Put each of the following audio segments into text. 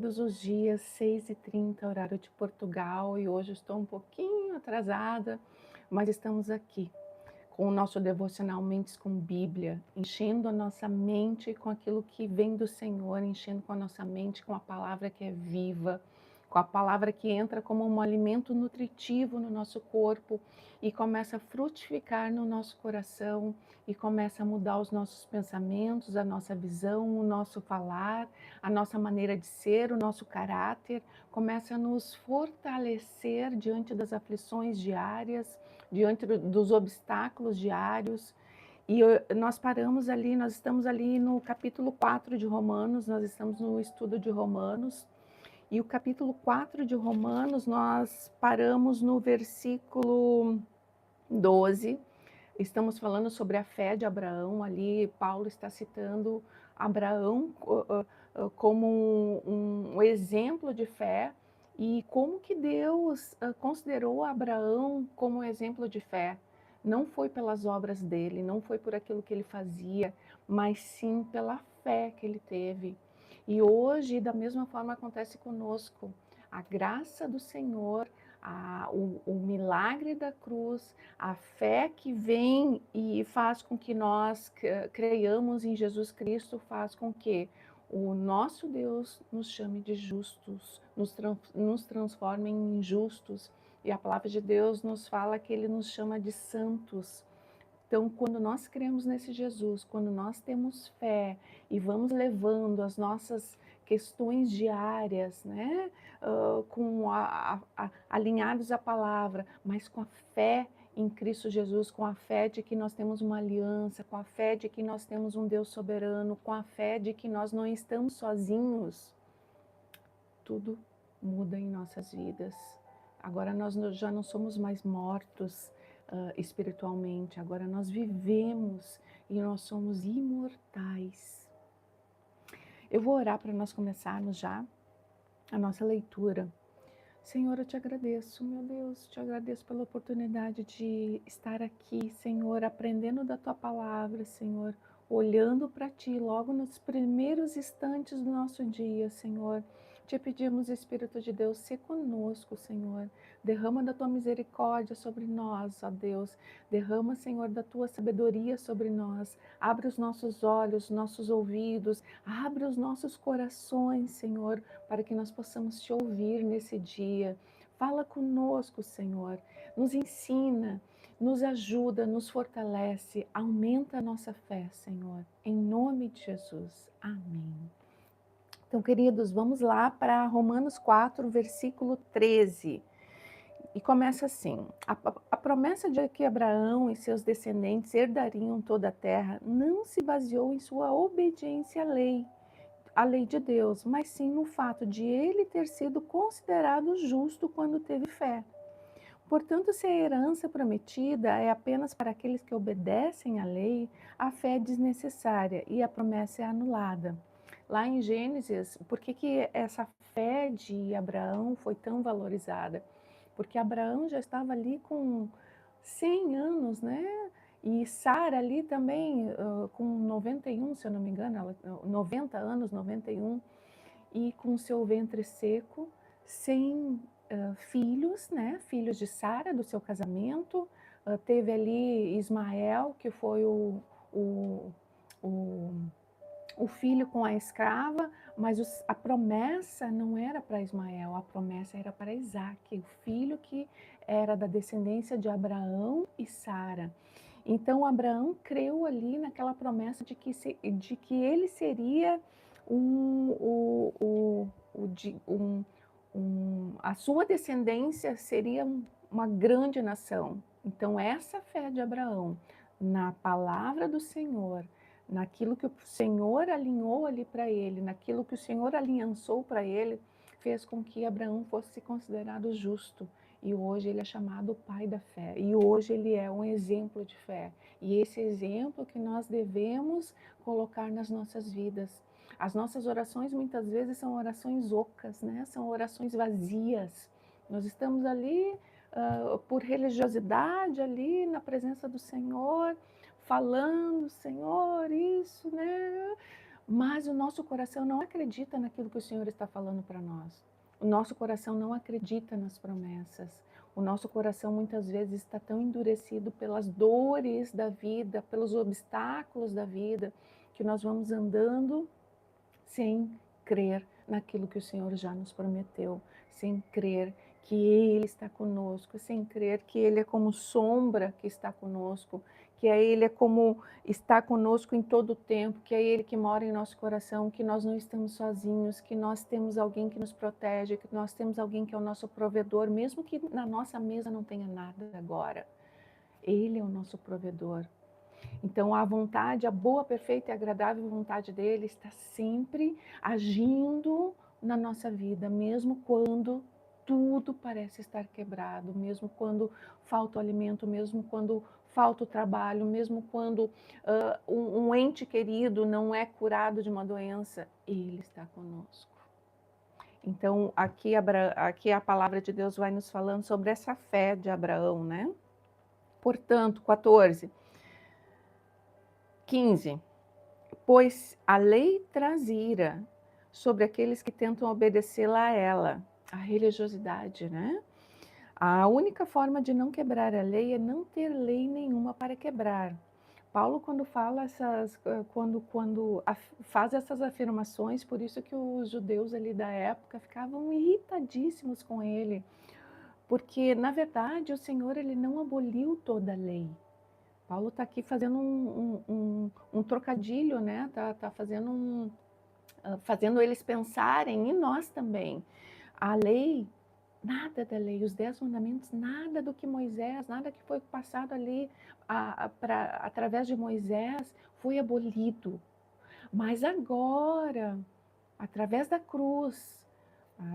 Todos os dias, 6h30, horário de Portugal, e hoje estou um pouquinho atrasada, mas estamos aqui com o nosso devocional Mentes com Bíblia, enchendo a nossa mente com aquilo que vem do Senhor, enchendo com a nossa mente com a palavra que é viva, com a palavra que entra como um alimento nutritivo no nosso corpo e começa a frutificar no nosso coração e começa a mudar os nossos pensamentos, a nossa visão, o nosso falar, a nossa maneira de ser, o nosso caráter, começa a nos fortalecer diante das aflições diárias, diante dos obstáculos diários. E nós paramos ali, nós estamos ali no capítulo 4 de Romanos, nós estamos no estudo de Romanos, e o capítulo 4 de Romanos, nós paramos no versículo 12. Estamos falando sobre a fé de Abraão, ali Paulo está citando Abraão como um exemplo de fé, e como que Deus considerou Abraão como um exemplo de fé. Não foi pelas obras dele, não foi por aquilo que ele fazia, mas sim pela fé que ele teve. E hoje, da mesma forma, acontece conosco. A graça do Senhor, o milagre da cruz, a fé que vem e faz com que nós creiamos em Jesus Cristo, faz com que o nosso Deus nos chame de justos, nos transforme em justos. E a palavra de Deus nos fala que Ele nos chama de santos. Então, quando nós cremos nesse Jesus, quando nós temos fé e vamos levando as nossas questões diárias, né, alinhados à palavra, mas com a fé em Cristo Jesus, com a fé de que nós temos uma aliança, com a fé de que nós temos um Deus soberano, com a fé de que nós não estamos sozinhos, tudo muda em nossas vidas. Agora nós já não somos mais mortos espiritualmente, agora nós vivemos e nós somos imortais. Eu vou orar para nós começarmos já a nossa leitura. Senhor, eu te agradeço, meu Deus, te agradeço pela oportunidade de estar aqui, Senhor, aprendendo da tua palavra, Senhor, olhando para ti logo nos primeiros instantes do nosso dia, Senhor. Te pedimos, Espírito de Deus, se conosco, Senhor. Derrama da tua misericórdia sobre nós, ó Deus. Derrama, Senhor, da tua sabedoria sobre nós. Abre os nossos olhos, nossos ouvidos, abre os nossos corações, Senhor, para que nós possamos te ouvir nesse dia. Fala conosco, Senhor. Nos ensina, nos ajuda, nos fortalece, aumenta a nossa fé, Senhor. Em nome de Jesus. Amém. Então, queridos, vamos lá para Romanos 4, versículo 13. E começa assim: a promessa de que Abraão e seus descendentes herdariam toda a terra não se baseou em sua obediência à lei de Deus, mas sim no fato de ele ter sido considerado justo quando teve fé. Portanto, se a herança prometida é apenas para aqueles que obedecem à lei, a fé é desnecessária e a promessa é anulada. Lá em Gênesis, por que essa fé de Abraão foi tão valorizada? Porque Abraão já estava ali com 100 anos, né? E Sara ali também com 91, se eu não me engano, 90 anos, 91, e com seu ventre seco, sem filhos, né? Filhos de Sara, do seu casamento. Teve ali Ismael, que foi o, o o filho com a escrava, mas a promessa não era para Ismael, a promessa era para Isaque, o filho que era da descendência de Abraão e Sara. Então Abraão creu ali naquela promessa de que ele seria a sua descendência seria uma grande nação. Então essa fé de Abraão na palavra do Senhor, naquilo que o Senhor alinhou ali para ele, naquilo que o Senhor aliançou para ele, fez com que Abraão fosse considerado justo. E hoje ele é chamado pai da fé. E hoje ele é um exemplo de fé. E esse exemplo que nós devemos colocar nas nossas vidas. As nossas orações muitas vezes são orações ocas, né? São orações vazias. Nós estamos ali por religiosidade, ali na presença do Senhor, falando, Senhor, isso, né? Mas o nosso coração não acredita naquilo que o Senhor está falando para nós. O nosso coração não acredita nas promessas. O nosso coração muitas vezes está tão endurecido pelas dores da vida, pelos obstáculos da vida, que nós vamos andando sem crer naquilo que o Senhor já nos prometeu, sem crer que Ele está conosco, sem crer que Ele é como sombra que está conosco, que Ele é como está conosco em todo o tempo, que é Ele que mora em nosso coração, que nós não estamos sozinhos, que nós temos alguém que nos protege, que nós temos alguém que é o nosso provedor, mesmo que na nossa mesa não tenha nada agora. Ele é o nosso provedor. Então, a vontade, a boa, perfeita e agradável vontade dele está sempre agindo na nossa vida, mesmo quando tudo parece estar quebrado, mesmo quando falta o alimento, mesmo quando falta o trabalho, mesmo quando um ente querido não é curado de uma doença, ele está conosco. Então, aqui a palavra de Deus vai nos falando sobre essa fé de Abraão, né? Portanto, 14. 15. Pois a lei traz ira sobre aqueles que tentam obedecê-la a ela, a religiosidade, né? A única forma de não quebrar a lei é não ter lei nenhuma para quebrar. Paulo, quando fala faz essas afirmações, por isso que os judeus ali da época ficavam irritadíssimos com ele, porque na verdade o Senhor ele não aboliu toda a lei. Paulo está aqui fazendo um trocadilho, né? Tá fazendo eles pensarem, e nós também. A lei, nada da lei, os 10 mandamentos, nada do que Moisés, nada que foi passado ali através de Moisés foi abolido. Mas agora, através da cruz,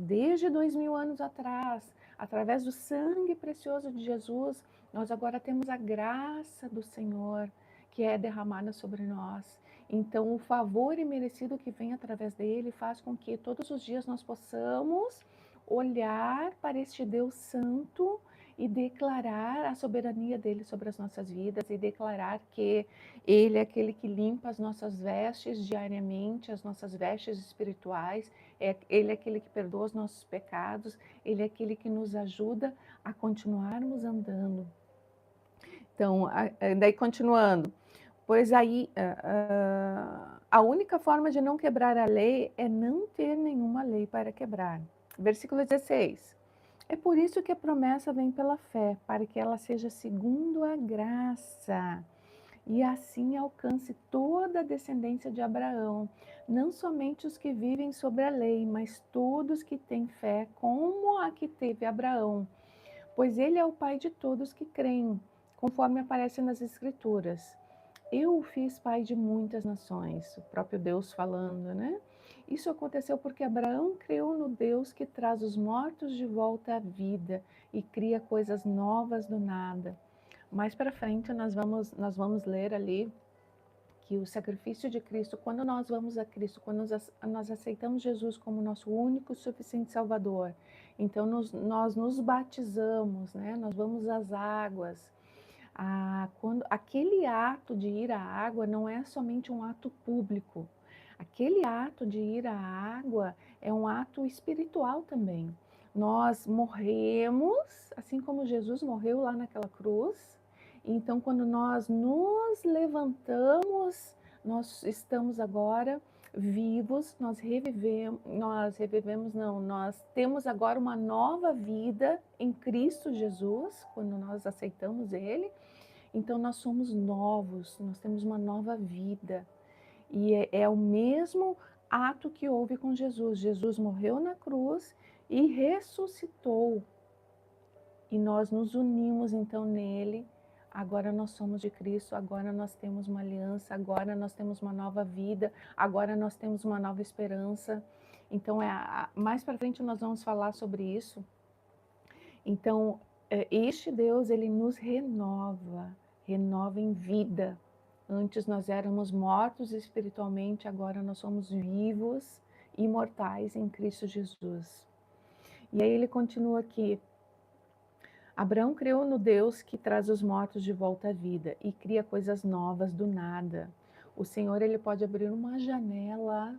desde 2000 anos atrás, através do sangue precioso de Jesus, nós agora temos a graça do Senhor que é derramada sobre nós. Então, o favor imerecido que vem através dele faz com que todos os dias nós possamos olhar para este Deus Santo e declarar a soberania dele sobre as nossas vidas e declarar que ele é aquele que limpa as nossas vestes diariamente, as nossas vestes espirituais, ele é aquele que perdoa os nossos pecados, ele é aquele que nos ajuda a continuarmos andando. Então, daí continuando, pois aí a única forma de não quebrar a lei é não ter nenhuma lei para quebrar. Versículo 16. É por isso que a promessa vem pela fé, para que ela seja segundo a graça, e assim alcance toda a descendência de Abraão, não somente os que vivem sobre a lei, mas todos que têm fé, como a que teve Abraão, pois ele é o pai de todos que creem, conforme aparece nas Escrituras. Eu o fiz pai de muitas nações, o próprio Deus falando, né? Isso aconteceu porque Abraão creu no Deus que traz os mortos de volta à vida e cria coisas novas do nada. Mais para frente nós vamos ler ali que o sacrifício de Cristo, quando nós vamos a Cristo, quando nós aceitamos Jesus como nosso único e suficiente Salvador, então nós nos batizamos, né? Nós vamos às águas. Quando aquele ato de ir à água não é somente um ato público. Aquele ato de ir à água é um ato espiritual também. Nós morremos, assim como Jesus morreu lá naquela cruz. Então, quando nós nos levantamos, nós estamos agora vivos, nós temos agora uma nova vida em Cristo Jesus, quando nós aceitamos Ele. Então, nós somos novos, nós temos uma nova vida. E é o mesmo ato que houve com Jesus. Jesus morreu na cruz e ressuscitou. E nós nos unimos então nele. Agora nós somos de Cristo, agora nós temos uma aliança, agora nós temos uma nova vida, agora nós temos uma nova esperança. Então, mais para frente nós vamos falar sobre isso. Então, este Deus, ele nos renova em vida. Antes nós éramos mortos espiritualmente, agora nós somos vivos, imortais em Cristo Jesus. E aí ele continua aqui. Abraão creu no Deus que traz os mortos de volta à vida e cria coisas novas do nada. O Senhor, Ele pode abrir uma janela.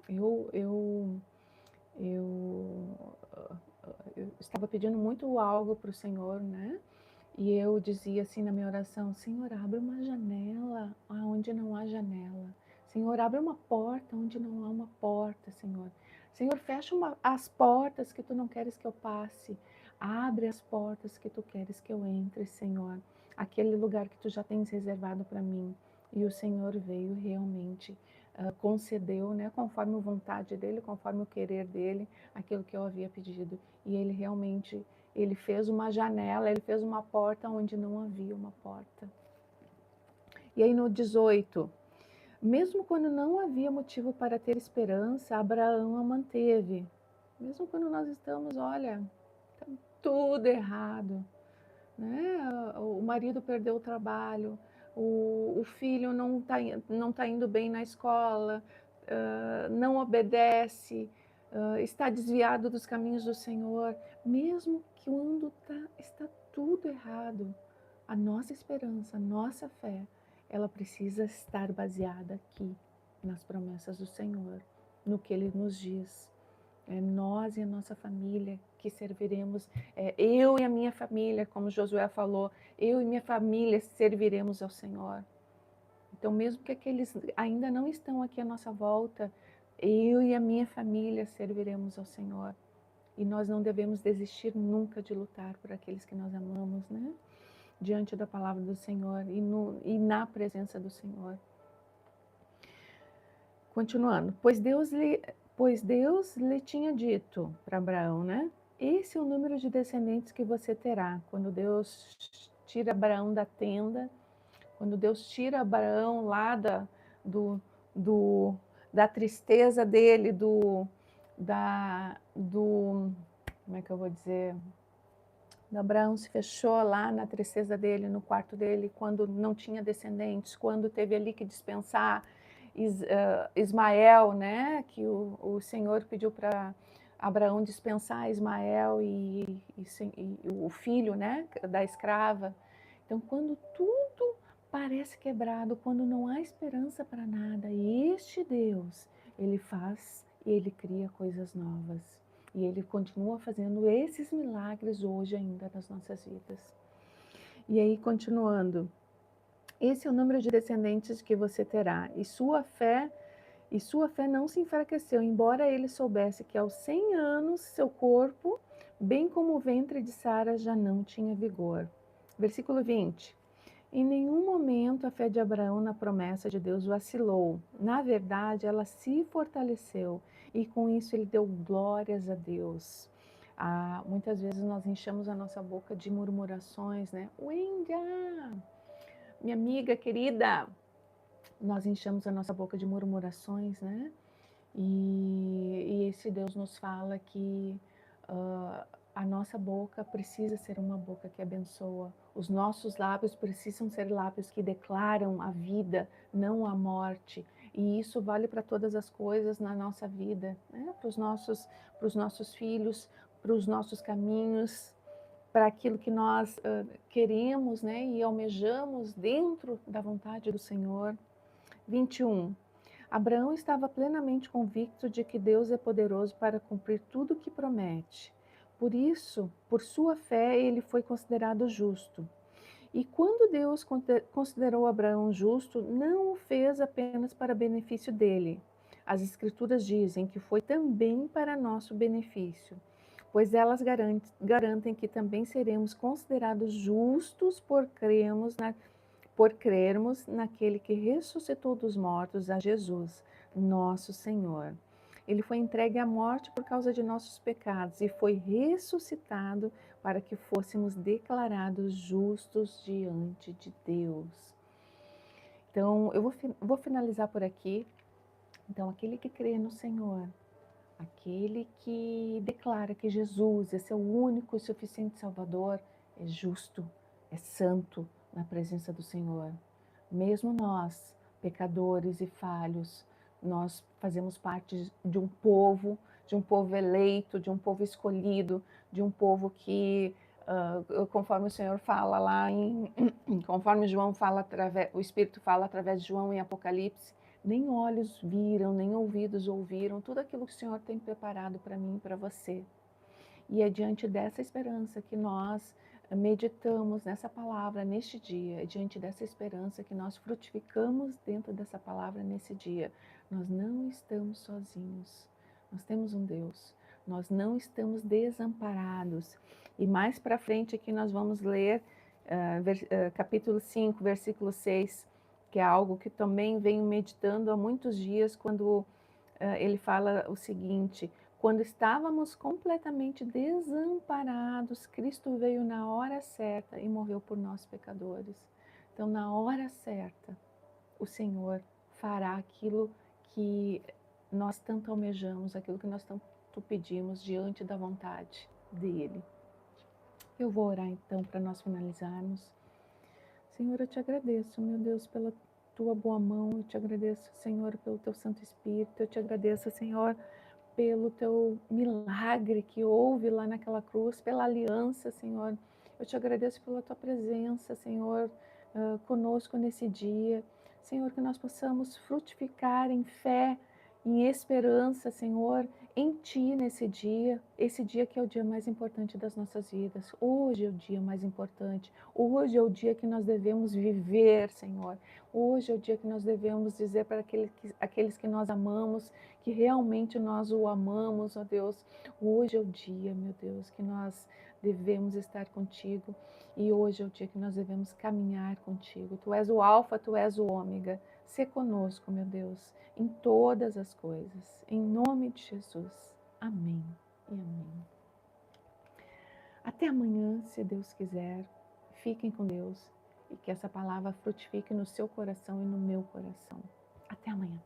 Eu, eu, eu, eu estava pedindo muito algo para o Senhor, né? E eu dizia assim na minha oração: Senhor, abre uma janela onde não há janela. Senhor, abre uma porta onde não há uma porta, Senhor. Senhor, fecha as portas que tu não queres que eu passe. Abre as portas que tu queres que eu entre, Senhor. Aquele lugar que tu já tens reservado para mim. E o Senhor veio realmente, concedeu, né, conforme a vontade dele, conforme o querer dele, aquilo que eu havia pedido. E ele realmente, ele fez uma janela, ele fez uma porta onde não havia uma porta. E aí no 18, mesmo quando não havia motivo para ter esperança, Abraão a manteve. Mesmo quando nós estamos, olha, tá tudo errado, né? O marido perdeu o trabalho, o filho não tá indo bem na escola, não obedece, está desviado dos caminhos do Senhor, mesmo quando está tudo errado, a nossa esperança, a nossa fé, ela precisa estar baseada aqui, nas promessas do Senhor, no que Ele nos diz. É nós e a nossa família que serviremos, eu e a minha família, como Josué falou, eu e minha família serviremos ao Senhor. Então, mesmo que aqueles ainda não estão aqui à nossa volta, eu e a minha família serviremos ao Senhor. E nós não devemos desistir nunca de lutar por aqueles que nós amamos, né? Diante da palavra do Senhor e na presença do Senhor. Continuando, pois Deus lhe tinha dito para Abraão, né? Esse é o número de descendentes que você terá. Quando Deus tira Abraão da tenda, quando Deus tira Abraão lá do, do, da tristeza dele, como é que eu vou dizer? Abraão se fechou lá na tristeza dele, no quarto dele, quando não tinha descendentes, quando teve ali que dispensar Ismael, né? Que o Senhor pediu para Abraão dispensar Ismael e o filho, né? Da escrava. Então, quando tudo parece quebrado, quando não há esperança para nada, este Deus, Ele faz e Ele cria coisas novas. E Ele continua fazendo esses milagres hoje ainda nas nossas vidas. E aí, continuando, esse é o número de descendentes que você terá, e sua fé não se enfraqueceu, embora ele soubesse que aos 100 anos seu corpo, bem como o ventre de Sara, já não tinha vigor. Versículo 20. Em nenhum momento a fé de Abraão na promessa de Deus vacilou. Na verdade, ela se fortaleceu e com isso ele deu glórias a Deus. Muitas vezes nós enchemos a nossa boca de murmurações, né? Wenga, minha amiga querida, nós enchemos a nossa boca de murmurações, né? E esse Deus nos fala que a nossa boca precisa ser uma boca que abençoa. Os nossos lábios precisam ser lábios que declaram a vida, não a morte. E isso vale para todas as coisas na nossa vida, né? Para os nossos filhos, para os nossos caminhos, para aquilo que nós queremos, né? E almejamos dentro da vontade do Senhor. 21. Abraão estava plenamente convicto de que Deus é poderoso para cumprir tudo o que promete. Por isso, por sua fé, ele foi considerado justo. E quando Deus considerou Abraão justo, não o fez apenas para benefício dele. As Escrituras dizem que foi também para nosso benefício, pois elas garantem que também seremos considerados justos por crermos naquele que ressuscitou dos mortos, a Jesus, nosso Senhor. Ele foi entregue à morte por causa de nossos pecados e foi ressuscitado para que fôssemos declarados justos diante de Deus. Então, eu vou finalizar por aqui. Então, aquele que crê no Senhor, aquele que declara que Jesus é seu único e suficiente Salvador, é justo, é santo na presença do Senhor. Mesmo nós, pecadores e falhos, nós fazemos parte de um povo eleito, de um povo escolhido, de um povo que conforme o Senhor fala lá conforme João fala o Espírito fala através de João em Apocalipse, nem olhos viram, nem ouvidos ouviram tudo aquilo que o Senhor tem preparado para mim e para você. E é diante dessa esperança que nós meditamos nessa palavra neste dia, é diante dessa esperança que nós frutificamos dentro dessa palavra nesse dia. Nós não estamos sozinhos, nós temos um Deus, nós não estamos desamparados. E mais para frente aqui nós vamos ler capítulo 5, versículo 6, que é algo que também venho meditando há muitos dias, quando ele fala o seguinte: quando estávamos completamente desamparados, Cristo veio na hora certa e morreu por nós pecadores. Então, na hora certa, o Senhor fará aquilo que nós tanto almejamos, aquilo que nós tanto pedimos diante da vontade dEle. Eu vou orar então para nós finalizarmos. Senhor, eu te agradeço, meu Deus, pela tua boa mão, eu te agradeço, Senhor, pelo teu Santo Espírito, eu te agradeço, Senhor, pelo teu milagre que houve lá naquela cruz, pela aliança, Senhor. Eu te agradeço pela tua presença, Senhor, conosco nesse dia. Senhor, que nós possamos frutificar em fé, em esperança, Senhor, em Ti nesse dia, esse dia que é o dia mais importante das nossas vidas. Hoje é o dia mais importante, hoje é o dia que nós devemos viver, Senhor. Hoje é o dia que nós devemos dizer para aqueles que nós amamos, que realmente nós o amamos, ó Deus. Hoje é o dia, meu Deus, que nós devemos estar contigo, e hoje é o dia que nós devemos caminhar contigo. Tu és o alfa, tu és o ômega. Sê conosco, meu Deus, em todas as coisas. Em nome de Jesus. Amém e amém. Até amanhã, se Deus quiser. Fiquem com Deus e que essa palavra frutifique no seu coração e no meu coração. Até amanhã.